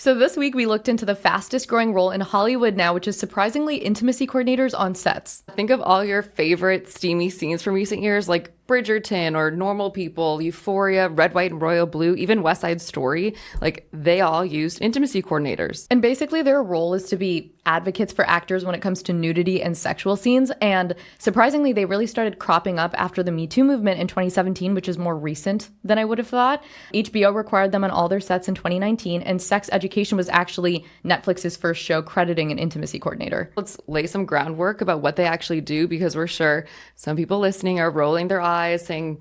So this week we looked into the fastest growing role in Hollywood now, which is surprisingly intimacy coordinators on sets. Think of all your favorite steamy scenes from recent years, like Bridgerton or Normal People, Euphoria, Red, White, and Royal Blue, even West Side Story. Like, they all used intimacy coordinators. And basically their role is to be advocates for actors when it comes to nudity and sexual scenes. And surprisingly, they really started cropping up after the Me Too movement in 2017, which is more recent than I would have thought. HBO required them on all their sets in 2019, and Sex Education was actually Netflix's first show crediting an intimacy coordinator. Let's lay some groundwork about what they actually do, because we're sure some people listening are rolling their eyes saying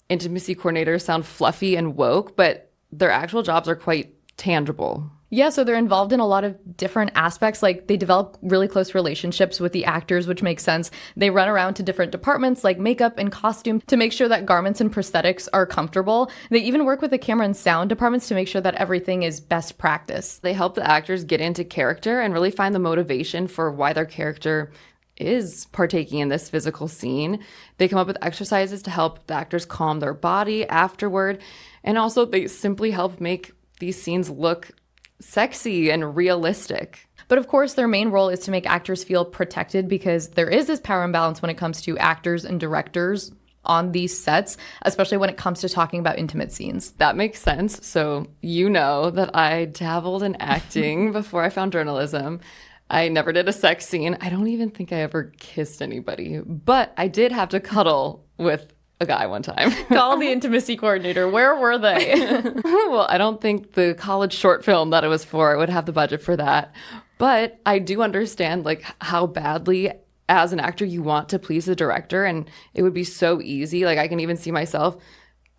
intimacy coordinators sound fluffy and woke, but their actual jobs are quite tangible. Yeah, so they're involved in a lot of different aspects. Like, they develop really close relationships with the actors, which makes sense. They run around to different departments like makeup and costume to make sure that garments and prosthetics are comfortable. They even work with the camera and sound departments to make sure that everything is best practice. They help the actors get into character and really find the motivation for why their character is partaking in this physical scene. They come up with exercises to help the actors calm their body afterward. And also they simply help make these scenes look sexy and realistic. But of course, their main role is to make actors feel protected, because there is this power imbalance when it comes to actors and directors on these sets, especially when it comes to talking about intimate scenes. That makes sense. So you know that I dabbled in acting before I found journalism. I never did a sex scene. I don't even think I ever kissed anybody, but I did have to cuddle with a guy one time. Call the intimacy coordinator. Where were they? Well, I don't think the college short film that it was for would have the budget for that. But I do understand like how badly as an actor you want to please the director, and it would be so easy. Like, I can even see myself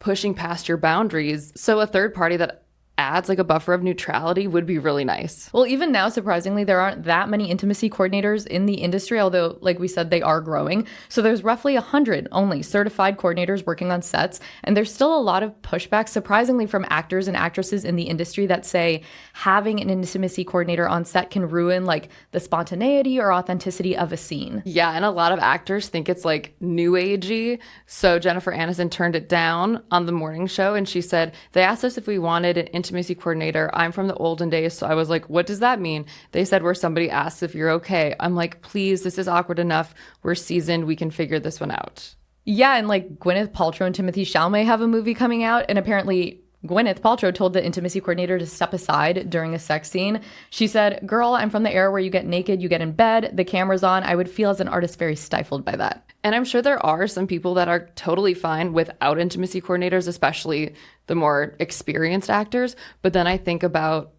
pushing past your boundaries. So a third party that adds like a buffer of neutrality would be really nice. Well, even now, surprisingly, there aren't that many intimacy coordinators in the industry, although, like we said, they are growing. So there's roughly 100 only certified coordinators working on sets, and there's still a lot of pushback, surprisingly, from actors and actresses in the industry that say having an intimacy coordinator on set can ruin like the spontaneity or authenticity of a scene. Yeah, and a lot of actors think it's like new agey. So Jennifer Aniston turned it down on the morning show, and she said, they asked us if we wanted an intimacy coordinator. I'm from the olden days, so I was like, what does that mean? They said, where somebody asks if you're okay. I'm like, please, this is awkward enough. We're seasoned. We can figure this one out. Yeah, and like Gwyneth Paltrow and Timothée Chalamet have a movie coming out, and apparently Gwyneth Paltrow told the intimacy coordinator to step aside during a sex scene. She said, girl, I'm from the era where you get naked, you get in bed, the camera's on. I would feel as an artist very stifled by that. And I'm sure there are some people that are totally fine without intimacy coordinators, especially the more experienced actors. But then I think about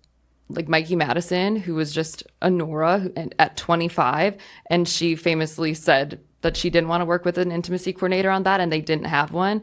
like Mikey Madison, who was just a Nora at 25. And she famously said that she didn't want to work with an intimacy coordinator on that, and they didn't have one.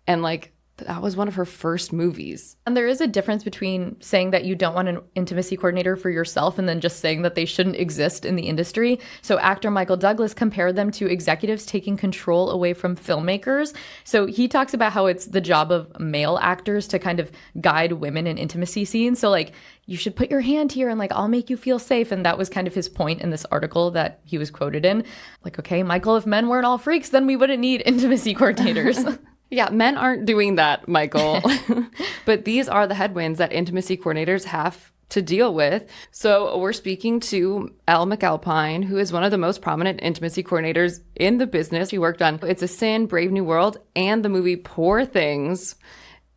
And like, that was one of her first movies. And there is a difference between saying that you don't want an intimacy coordinator for yourself and then just saying that they shouldn't exist in the industry. So actor Michael Douglas compared them to executives taking control away from filmmakers. So he talks about how it's the job of male actors to kind of guide women in intimacy scenes. So like, you should put your hand here and like, I'll make you feel safe. And that was kind of his point in this article that he was quoted in. Like, okay, Michael, if men weren't all freaks, then we wouldn't need intimacy coordinators. Yeah, men aren't doing that, Michael. But these are the headwinds that intimacy coordinators have to deal with. So we're speaking to Elle McAlpine, who is one of the most prominent intimacy coordinators in the business. She worked on It's a Sin, Brave New World, and the movie Poor Things.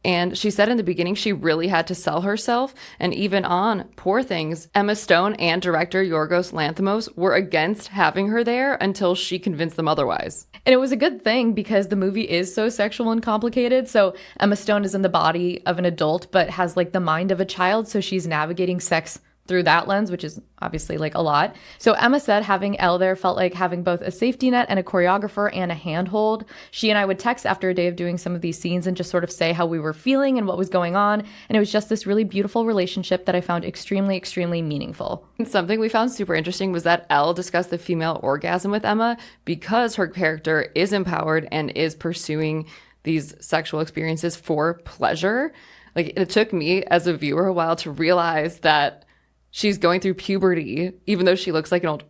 And she said in the beginning she really had to sell herself. And even on Poor Things, Emma Stone and director Yorgos Lanthimos were against having her there until she convinced them otherwise. And it was a good thing because the movie is so sexual and complicated. So Emma Stone is in the body of an adult, but has like the mind of a child. So she's navigating sex through that lens, which is obviously like a lot. So Emma said having Elle there felt like having both a safety net and a choreographer and a handhold. She and I would text after a day of doing some of these scenes and just sort of say how we were feeling and what was going on. And it was just this really beautiful relationship that I found extremely, extremely meaningful. And something we found super interesting was that Elle discussed the female orgasm with Emma because her character is empowered and is pursuing these sexual experiences for pleasure. Like, it took me as a viewer a while to realize that she's going through puberty, even though she looks like an old,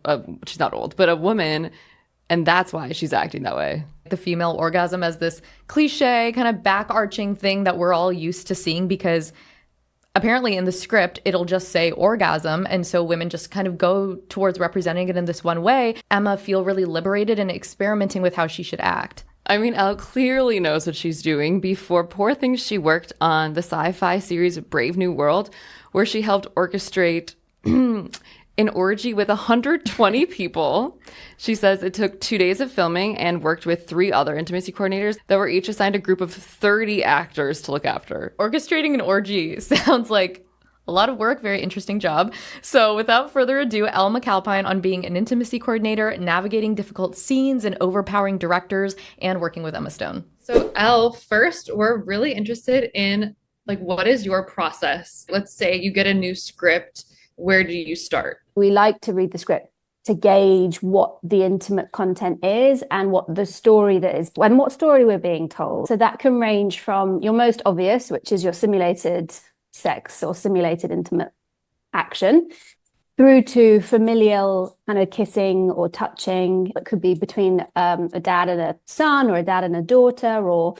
she's not old, but a woman. And that's why she's acting that way. The female orgasm as this cliche kind of back-arching thing that we're all used to seeing because apparently in the script, it'll just say orgasm. And so women just kind of go towards representing it in this one way. Emma feel really liberated and experimenting with how she should act. I mean, Elle clearly knows what she's doing. Before Poor Things, she worked on the sci-fi series Brave New World, where she helped orchestrate an orgy with 120 people. She says it took 2 days of filming and worked with 3 other intimacy coordinators that were each assigned a group of 30 actors to look after. Orchestrating an orgy sounds like a lot of work, very interesting job. So without further ado, Elle McAlpine on being an intimacy coordinator, navigating difficult scenes and overpowering directors, and working with Emma Stone. So Elle, first, we're really interested in like, what is your process? Let's say you get a new script. Where do you start? We like to read the script to gauge what the intimate content is and what the story that is, and what story we're being told. So that can range from your most obvious, which is your simulated sex or simulated intimate action, through to familial kind of kissing or touching. It could be between a dad and a son, or a dad and a daughter, or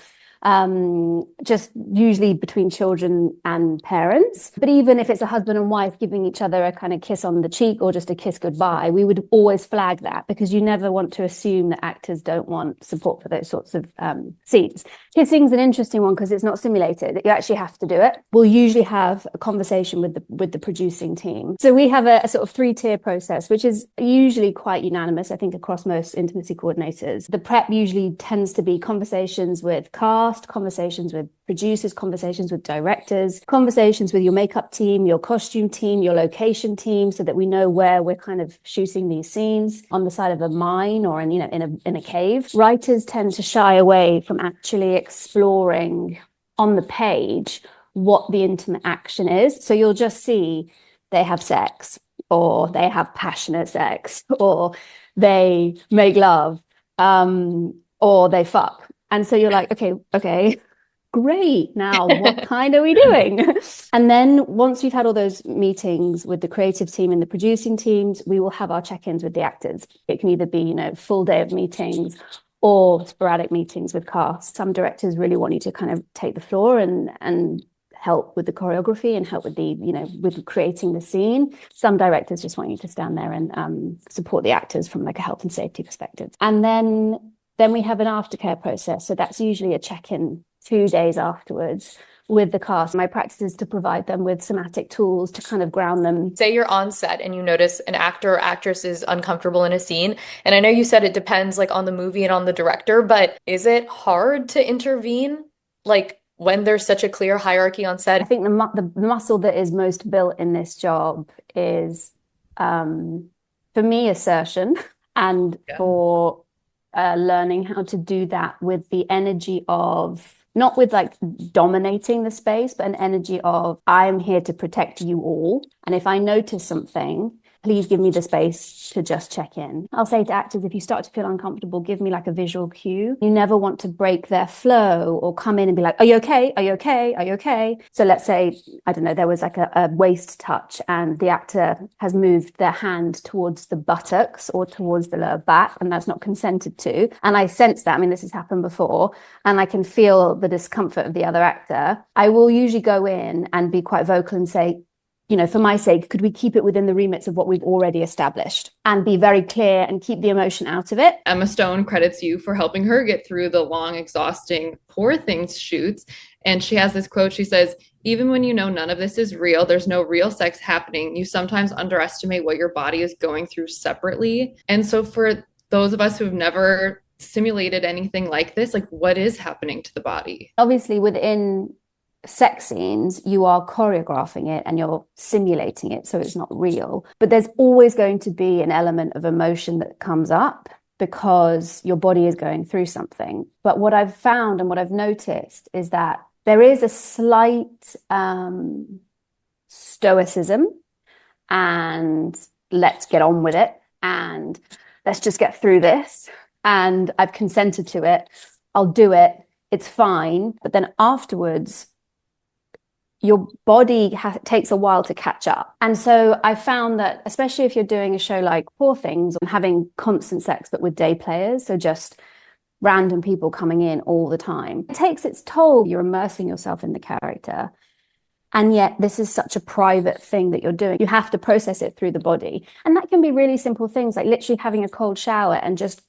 just usually between children and parents. But even if it's a husband and wife giving each other a kind of kiss on the cheek or just a kiss goodbye, we would always flag that, because you never want to assume that actors don't want support for those sorts of scenes. Kissing's an interesting one because it's not simulated. You actually have to do it. We'll usually have a conversation with the producing team. So we have a sort of 3-tier process, which is usually quite unanimous, I think, across most intimacy coordinators. The prep usually tends to be conversations with cast, conversations with producers, conversations with directors, conversations with your makeup team, your costume team, your location team, so that we know where we're kind of shooting these scenes, on the side of a mine or in a cave. Writers tend to shy away from actually exploring on the page what the intimate action is. So you'll just see they have sex, or they have passionate sex, or they make love, or they fuck. And so you're like, okay, great. Now, what kind are we doing? And then once we've had all those meetings with the creative team and the producing teams, we will have our check-ins with the actors. It can either be, full day of meetings or sporadic meetings with cast. Some directors really want you to kind of take the floor and help with the choreography and help with with creating the scene. Some directors just want you to stand there and support the actors from like a health and safety perspective. And then we have an aftercare process. So that's usually a check-in 2 days afterwards with the cast. My practice is to provide them with somatic tools to kind of ground them. Say you're on set and you notice an actor or actress is uncomfortable in a scene. And I know you said it depends like on the movie and on the director, but is it hard to intervene? Like when there's such a clear hierarchy on set? I think the muscle that is most built in this job is, for me, assertion, and for learning how to do that with the energy of, not with like dominating the space, but an energy of, I'm here to protect you all. And if I notice something, please give me the space to just check in. I'll say to actors, if you start to feel uncomfortable, give me like a visual cue. You never want to break their flow or come in and be like, are you okay? Are you okay? Are you okay? So let's say, I don't know, there was like a waist touch and the actor has moved their hand towards the buttocks or towards the lower back, and that's not consented to. And I sense that, I mean, this has happened before, and I can feel the discomfort of the other actor. I will usually go in and be quite vocal and say, for my sake, could we keep it within the remits of what we've already established, and be very clear and keep the emotion out of it. Emma Stone credits you for helping her get through the long, exhausting Poor Things shoots. And she has this quote. She says, even when you know none of this is real, there's no real sex happening, you sometimes underestimate what your body is going through separately. And so for those of us who've never simulated anything like this, like what is happening to the body? Obviously, within sex scenes, you are choreographing it and you're simulating it, so it's not real. But there's always going to be an element of emotion that comes up because your body is going through something. But what I've found and what I've noticed is that there is a slight stoicism and let's get on with it and let's just get through this. And I've consented to it. I'll do it. It's fine. But then afterwards, your body takes a while to catch up. And so I found that, especially if you're doing a show like Poor Things, and having constant sex, but with day players, so just random people coming in all the time, it takes its toll. You're immersing yourself in the character. And yet this is such a private thing that you're doing. You have to process it through the body. And that can be really simple things like literally having a cold shower and just,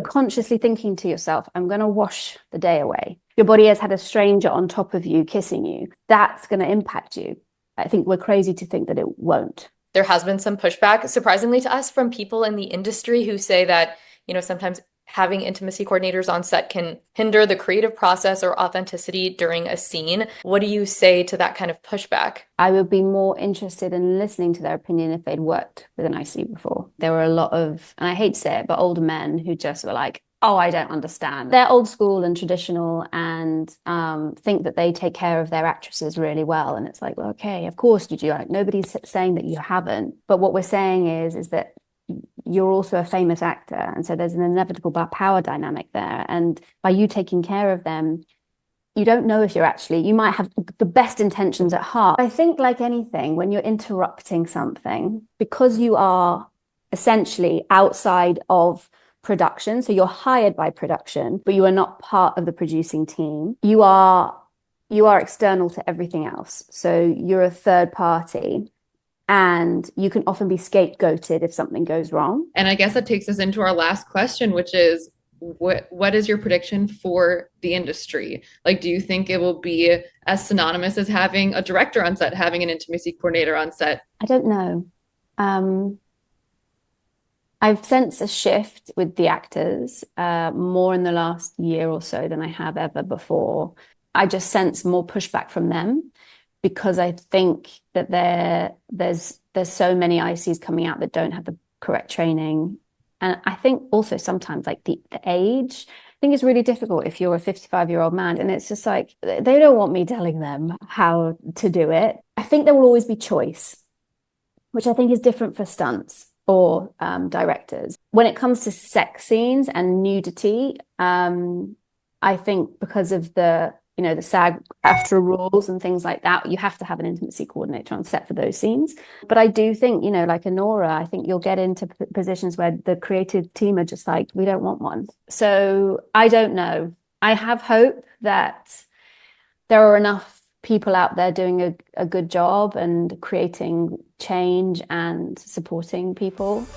consciously thinking to yourself, I'm going to wash the day away. Your body has had a stranger on top of you kissing you. That's going to impact you. I think we're crazy to think that it won't. There has been some pushback, surprisingly to us, from people in the industry who say that, sometimes having intimacy coordinators on set can hinder the creative process or authenticity during a scene. What do you say to that kind of pushback? I would be more interested in listening to their opinion if they'd worked with an IC before. There were a lot of, and I hate to say it, but older men who just were like, oh, I don't understand. They're old school and traditional and think that they take care of their actresses really well. And it's like, well, okay, of course you do. Like, nobody's saying that you haven't. But what we're saying is that you're also a famous actor. And so there's an inevitable power dynamic there. And by you taking care of them, you don't know if you might have the best intentions at heart. I think like anything, when you're interrupting something, because you are essentially outside of production, so you're hired by production, but you are not part of the producing team, you are external to everything else. So you're a third party. And you can often be scapegoated if something goes wrong. And I guess that takes us into our last question, which is, what is your prediction for the industry? Like, do you think it will be as synonymous as having a director on set, having an intimacy coordinator on set? I don't know. I've sensed a shift with the actors more in the last year or so than I have ever before. I just sense more pushback from them, because I think that there's so many ICs coming out that don't have the correct training. And I think also sometimes like the age, I think it's really difficult if you're a 55-year-old man and it's just like, they don't want me telling them how to do it. I think there will always be choice, which I think is different for stunts or directors. When it comes to sex scenes and nudity, I think because of the SAG-AFTRA rules and things like that, you have to have an intimacy coordinator on set for those scenes. But I do think, like Anora, I think you'll get into positions where the creative team are just like, we don't want one. So I don't know. I have hope that there are enough people out there doing a good job and creating change and supporting people.